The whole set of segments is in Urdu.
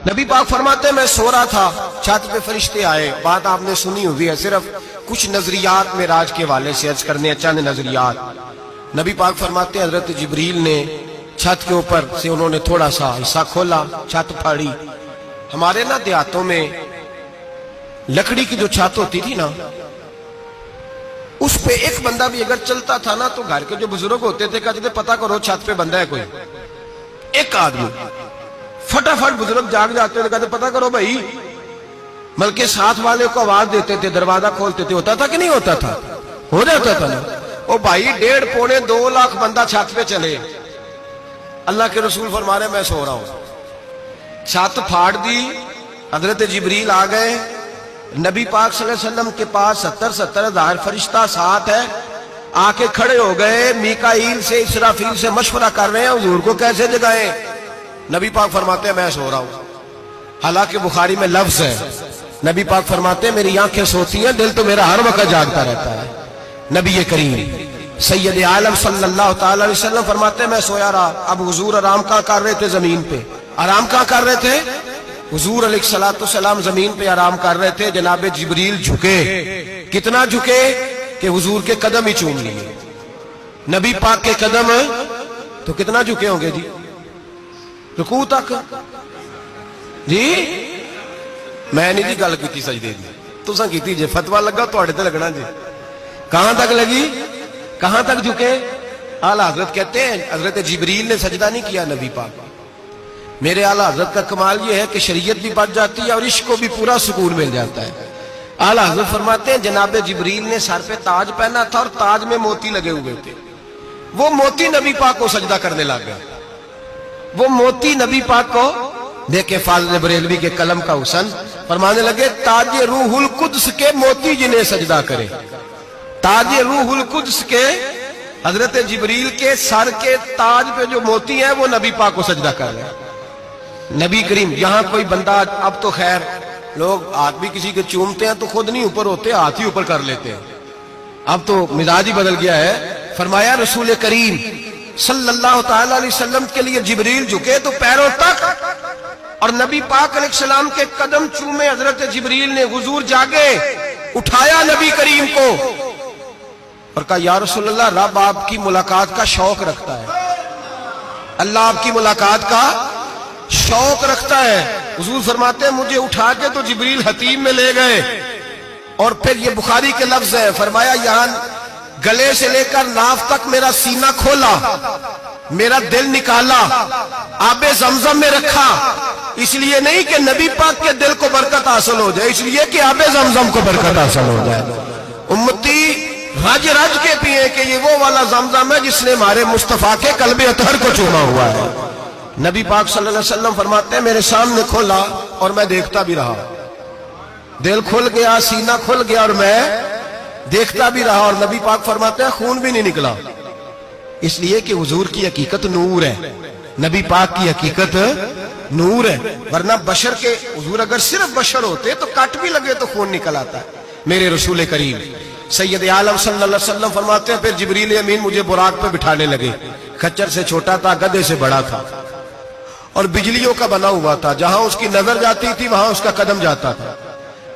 نبی پاک فرماتے ہیں میں سو رہا تھا، چھت پہ فرشتے آئے. بات آپ نے سنی ہوئی ہے، صرف کچھ نظریات معراج کے والے سے عرض کرنے ہیں، چند نظریات. نبی پاک فرماتے ہیں حضرت جبریل نے چھت کے اوپر سے انہوں نے تھوڑا سا حصہ کھولا، چھت پھاڑی. ہمارے نا دیہاتوں میں لکڑی کی جو چھت ہوتی تھی نا، اس پہ ایک بندہ بھی اگر چلتا تھا نا تو گھر کے جو بزرگ ہوتے تھے کہتے تھے پتہ کرو چھت پہ بندہ ہے کوئی. ایک آدمی فٹافٹ بزرگ جاگ جاتے تھے، کہتے پتہ کرو بھائی، بلکہ ساتھ والے کو آواز دیتے تھے، دروازہ کھولتے تھے. ہوتا تھا کہ نہیں ہوتا تھا؟ ہو جاتا تھا نا. او بھائی 1.5 پونے 2 لاکھ بندہ چھت پہ چلے. اللہ کے رسول فرما رہے میں سو رہا ہوں، چھت پھاڑ دی. حضرت جبریل آ گئے. نبی پاک صلی اللہ علیہ وسلم کے پاس 70 ہزار فرشتہ ساتھ ہے، آ کے کھڑے ہو گئے. میکائیل سے اسرافیل سے مشورہ کر رہے ہیں حضور کو کیسے جگائیں. نبی پاک فرماتے ہیں میں سو رہا ہوں. حالانکہ بخاری میں لفظ ہے، نبی پاک فرماتے ہیں میری آنکھیں سوتی ہیں، دل تو میرا ہر وقت جاگتا رہتا ہے. نبی کریم سید عالم صلی اللہ تعالی علیہ وسلم فرماتے ہیں میں سویا رہا. اب حضور آرام کہاں کر رہے تھے؟ زمین پہ. آرام کہاں کر رہے تھے؟ حضور علیہ السلام زمین پہ آرام کر رہے تھے. جناب جبریل جھکے. کتنا جھکے کہ حضور کے قدم ہی چوم لیے. نبی پاک کے قدم تو کتنا جھکے ہوں گے جی؟ رکوع تک. جی میں نہیں جی گل کی سجدے دی، تساں کیتی جی، فتوا لگا تواڈے تے لگنا جی. کہاں تک لگی؟ کہاں تک جھکے؟ اعلیٰ حضرت کہتے ہیں حضرت جبریل نے سجدہ نہیں کیا نبی پاک. میرے اعلیٰ حضرت کا کمال یہ ہے کہ شریعت بھی بچ جاتی ہے اور عشق کو بھی پورا سکون مل جاتا ہے. اعلیٰ حضرت فرماتے ہیں جناب جبریل نے سر پہ تاج پہنا تھا اور تاج میں موتی لگے ہوئے تھے. وہ موتی نبی پاک کو سجدہ کرنے لگ گیا. وہ موتی نبی پاک کو دیکھے. فاضل بریلوی کے قلم کا حسن فرمانے لگے تاج روح القدس کے موتی جنہیں سجدہ کرے. تاج روح القدس کے حضرت جبریل کے سر کے تاج پہ جو موتی ہیں وہ نبی پاک کو سجدہ کر رہے ہیں. نبی کریم یہاں کوئی بندہ، اب تو خیر لوگ ہاتھ بھی کسی کے چومتے ہیں تو خود نہیں اوپر ہوتے، ہاتھ ہی اوپر کر لیتے ہیں. اب تو مزاج ہی بدل گیا ہے. فرمایا رسول کریم صلی اللہ تعالی علیہ وسلم کے لیے جبریل جھکے تو پیروں تک، اور نبی پاک علیہ السلام کے قدم چومے. حضرت جبریل نے حضور جاگے، اٹھایا نبی کریم کو اور کہا یا رسول اللہ، رب آپ کی ملاقات کا شوق رکھتا ہے، اللہ آپ کی ملاقات کا شوق رکھتا ہے. حضور فرماتے ہیں مجھے اٹھا کے تو جبریل حتیم میں لے گئے. اور پھر یہ بخاری کے لفظ ہے، فرمایا یہاں گلے سے لے کر ناف تک میرا سینہ کھولا، میرا دل نکالا، آب زمزم میں رکھا. اس لیے نہیں کہ نبی پاک کے دل کو برکت حاصل ہو جائے، اس لیے کہ آب زمزم کو برکت حاصل ہو جائے. امتی رج رج کے پیئے کہ یہ وہ والا زمزم ہے جس نے ہمارے مصطفیٰ کے قلب اطہر کو چوما ہوا ہے. نبی پاک صلی اللہ علیہ وسلم فرماتے ہیں میرے سامنے کھولا اور میں دیکھتا بھی رہا. دل کھل گیا، سینہ کھل گیا اور میں دیکھتا بھی رہا. اور نبی پاک فرماتے ہیں خون بھی نہیں نکلا، اس لیے کہ حضور کی حقیقت نور ہے، نبی پاک کی حقیقت نور ہے. ورنہ بشر کے حضور اگر صرف بشر ہوتے تو کٹ بھی لگے تو خون نکل آتا ہے. میرے رسول کریم سید عالم صلی اللہ علیہ وسلم فرماتے ہیں پھر جبریل امین مجھے براق پہ بٹھانے لگے. خچر سے چھوٹا تھا، گدھے سے بڑا تھا اور بجلیوں کا بنا ہوا تھا. جہاں اس کی نظر جاتی تھی وہاں اس کا قدم جاتا تھا.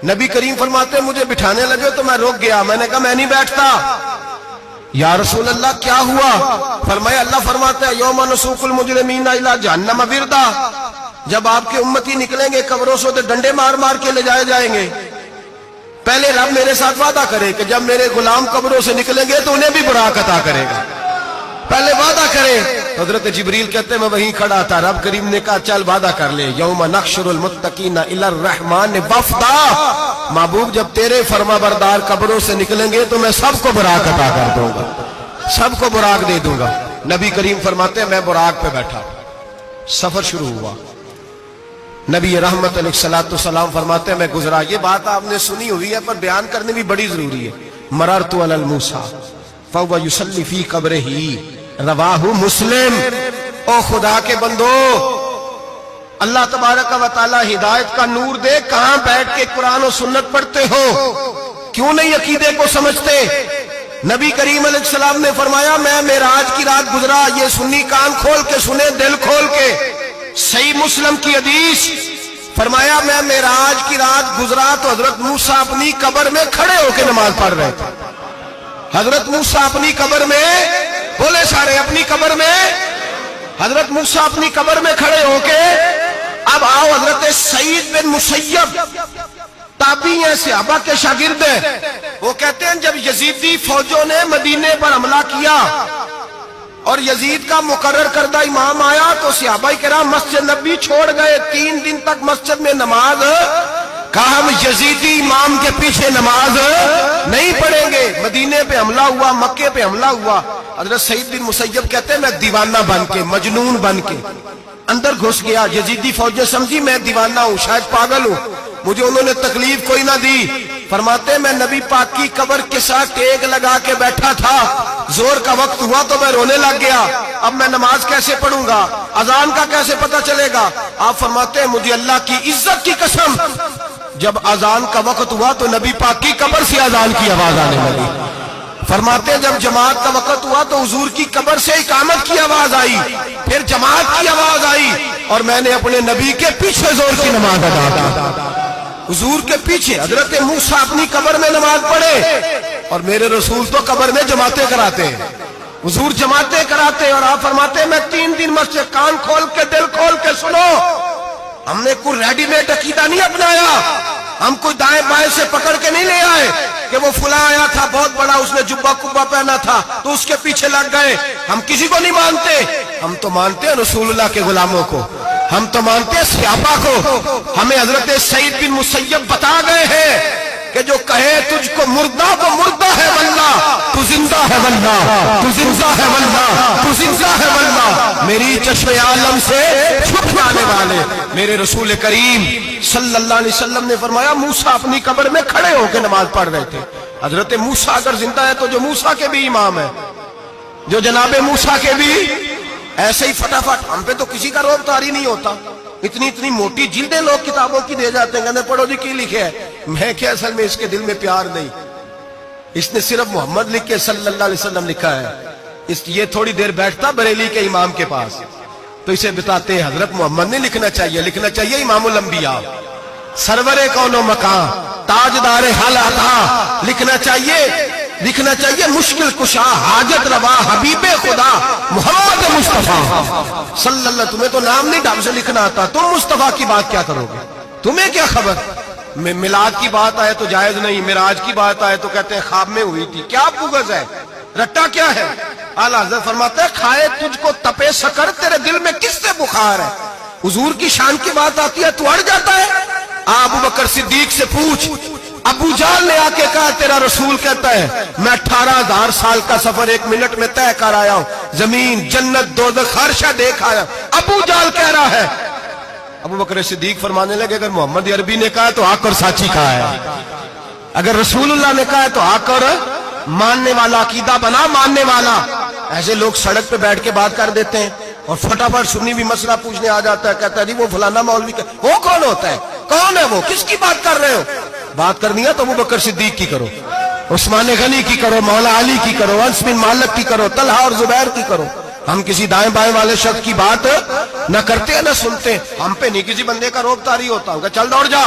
نبی کریم فرماتے ہیں مجھے بٹھانے لگے تو میں رک گیا. میں نے کہا میں نہیں بیٹھتا. یا رسول اللہ کیا ہوا؟ فرمایا اللہ فرماتا ہے یوم نسوق المجرمین الی جہنم وردا، جب آپ کے امتی نکلیں گے قبروں سے تو ڈنڈے مار مار کے لے جائے جائیں گے. پہلے رب میرے ساتھ وعدہ کرے کہ جب میرے غلام قبروں سے نکلیں گے تو انہیں بھی براق عطا کرے گا. پہلے وعدہ کرے. حضرت جبریل کہتے ہیں میں وہیں کھڑا تھا. رب کریم نے کہا چل وعدہ کر لے، یوم نحشر المتقین الی الرحمن وفدا، محبوب جب تیرے فرما بردار قبروں سے نکلیں گے تو میں سب کو براق عطا کر دوں گا، سب کو براق دے دوں گا. نبی کریم فرماتے ہیں میں براق پہ بیٹھا، سفر شروع ہوا. نبی رحمت علیہ السلام فرماتے ہیں میں گزرا. یہ بات آپ نے سنی ہوئی ہے پر بیان کرنے بھی بڑی ضروری ہے. مررت علی الموسیٰ فہو یصلی فی قبرہ، رواہ مسلم. او خدا کے بندو، اللہ تبارک و تعالی ہدایت کا نور دے. کہاں بیٹھ کے قرآن و سنت پڑھتے ہو؟ کیوں نہیں عقیدے کو سمجھتے؟ نبی کریم علیہ السلام نے فرمایا میں معراج کی رات گزرا. یہ سنی کان کھول کے سنے، دل کھول کے. صحیح مسلم کی حدیث فرمایا میں معراج کی رات گزرا تو حضرت موسیٰ اپنی قبر میں کھڑے ہو کے نماز پڑھ رہے تھے. حضرت موسیٰ اپنی قبر میں, بولے سارے, اپنی قبر میں, حضرت موسیٰ اپنی قبر میں کھڑے ہو کے. اب آؤ, حضرت سعید بن مسیب تابعی ہیں, صحابہ کے شاگرد ہیں. وہ کہتے ہیں جب یزیدی فوجوں نے مدینے پر حملہ کیا اور یزید کا مقرر کردہ امام آیا تو صحابہ کرام مسجد نبی چھوڑ گئے. 3 دن تک مسجد میں نماز, کہا ہم یزیدی امام کے پیچھے نماز نہیں پڑھیں گے. مدینے پہ حملہ ہوا, مکے پہ حملہ ہوا. حضرت سعید بن مسیب کہتے ہیں میں دیوانہ بن کے, مجنون بن کے اندر گھس گیا. یزیدی فوجیں سمجھی میں دیوانہ ہوں, شاید پاگل ہوں, مجھے انہوں نے تکلیف کوئی نہ دی. فرماتے میں نبی پاک کی قبر کے ساتھ ٹیک لگا کے بیٹھا تھا, زور کا وقت ہوا تو میں رونے لگ گیا. اب میں نماز کیسے پڑھوں گا, اذان کا کیسے پتہ چلے گا. آپ فرماتے ہیں مجھے اللہ کی عزت کی قسم, جب اذان کا وقت ہوا تو نبی پاک کی قبر سے اذان کی آواز آنے لگی. فرماتے جب جماعت کا وقت ہوا تو حضور کی قبر سے اقامت کی آواز آئی, پھر جماعت کی آواز آئی, اور میں نے اپنے نبی کے پیچھے زور کی نماز ادا کی. حضور کے پیچھے حضرت موسیٰ اپنی قبر میں نماز پڑھے, اور میرے رسول تو قبر میں جماعتیں کراتے ہیں. حضور جماعتیں کراتے ہیں, اور آپ فرماتے ہیں میں 3 دن مسجد, کان کھول کے دل کھول کے سنو, ہم نے کوئی ریڈی میڈ عقیدہ نہیں اپنایا, ہم کوئی دائیں بائیں سے پکڑ کے نہیں لے آئے کہ وہ فلاں آیا تھا بہت بڑا, اس نے جبہ کبہ پہنا تھا تو اس کے پیچھے لگ گئے. ہم کسی کو نہیں مانتے, ہم تو مانتے ہیں رسول اللہ کے غلاموں کو, ہم تو مانتے ہیں صحابہ کو. ہمیں حضرت سعید بن مسیب بتا گئے ہیں کہ جو کہے تجھ کو مردہ تو مردہ ہے واللہ, تو زندہ ہے واللہ, تو زندہ ہے واللہ, تو زندہ ہے واللہ. میری چشم عالم سے چھپ جانے والے میرے رسول کریم صلی اللہ علیہ وسلم نے فرمایا موسیٰ اپنی قبر میں کھڑے ہو کے نماز پڑھ رہے تھے. حضرت موسیٰ اگر زندہ ہے تو جو موسیٰ کے بھی امام ہے, جو جناب موسیٰ کے بھی ایسے ہی فٹافٹ. ہم پہ تو کسی کا روب طاری نہیں ہوتا, اتنی موٹی جلدیں لوگ کتابوں کی دے جاتے ہیں, کہتے پڑھو جی کی لکھے ہے. میں کیا, اصل میں اس کے دل میں پیار نہیں, اس نے صرف محمد لکھ کے صلی اللہ علیہ وسلم لکھا ہے. یہ تھوڑی دیر بیٹھتا بریلی کے امام کے پاس تو اسے بتاتے ہیں حضرت محمد نے لکھنا چاہیے, لکھنا چاہیے امام الانبیاء, سرور کون و مکان, تاجدار حالات, لکھنا چاہیے مشکل کشا, حاجت روا, حبیب خدا محمد مصطفیٰ صلی اللہ. تمہیں تو نام نہیں ڈھنگ سے لکھنا آتا, تم مصطفیٰ کی بات کیا کرو گے, تمہیں کیا خبر. میلاد کی بات آئے تو جائز نہیں, معراج کی بات آئے تو کہتے ہیں خواب میں ہوئی تھی. کیا بغض ہے, رٹا کیا ہے. اعلیٰ حضرت فرماتا ہے کھائے تجھ کو تپے سکر, تیرے دل میں کس سے بخار ہے. حضور کی شان کی بات آتی ہے تو اڑ جاتا ہے. ابو بکر صدیق سے پوچھ, ابو جہل نے آ کے کہا تیرا رسول کہتا ہے میں 18,000 سال کا سفر 1 منٹ میں طے کر آیا ہوں, زمین جنت دوزخ ہر شے دیکھ آیا. ابو جہل کہہ رہا ہے. ابو بکر صدیق فرمانے لگے اگر محمد عربی نے کہا تو آ کر ساچی کہا ہے, اگر رسول اللہ نے کہا ہے تو آ کر ماننے والا, عقیدہ بنا ماننے والا. ایسے لوگ سڑک پہ بیٹھ کے بات کر دیتے ہیں اور فٹافٹ سنی بھی مسئلہ پوچھنے آ جاتا ہے, کہتا ہے جی وہ فلانا مولوی کا, وہ کون ہوتا ہے, کون ہے وہ, کس کی بات کر رہے ہو. بات کرنی ہے تو ابو بکر صدیق کی کرو, عثمان غنی کی کرو, مولا علی کی کرو, انس بن مالک کی کرو, طلحہ اور زبیر کی کرو. ہم کسی دائیں بائیں والے شخص کی بات نہ کرتے ہیں نہ سنتے. ہم پہ نہیں کسی بندے کا روب طاری ہوتا, ہم کہ چل دوڑ جا,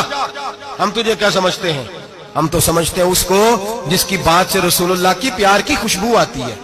ہم تجھے کیا سمجھتے ہیں. ہم تو سمجھتے ہیں اس کو جس کی بات سے رسول اللہ کی پیار کی خوشبو آتی ہے.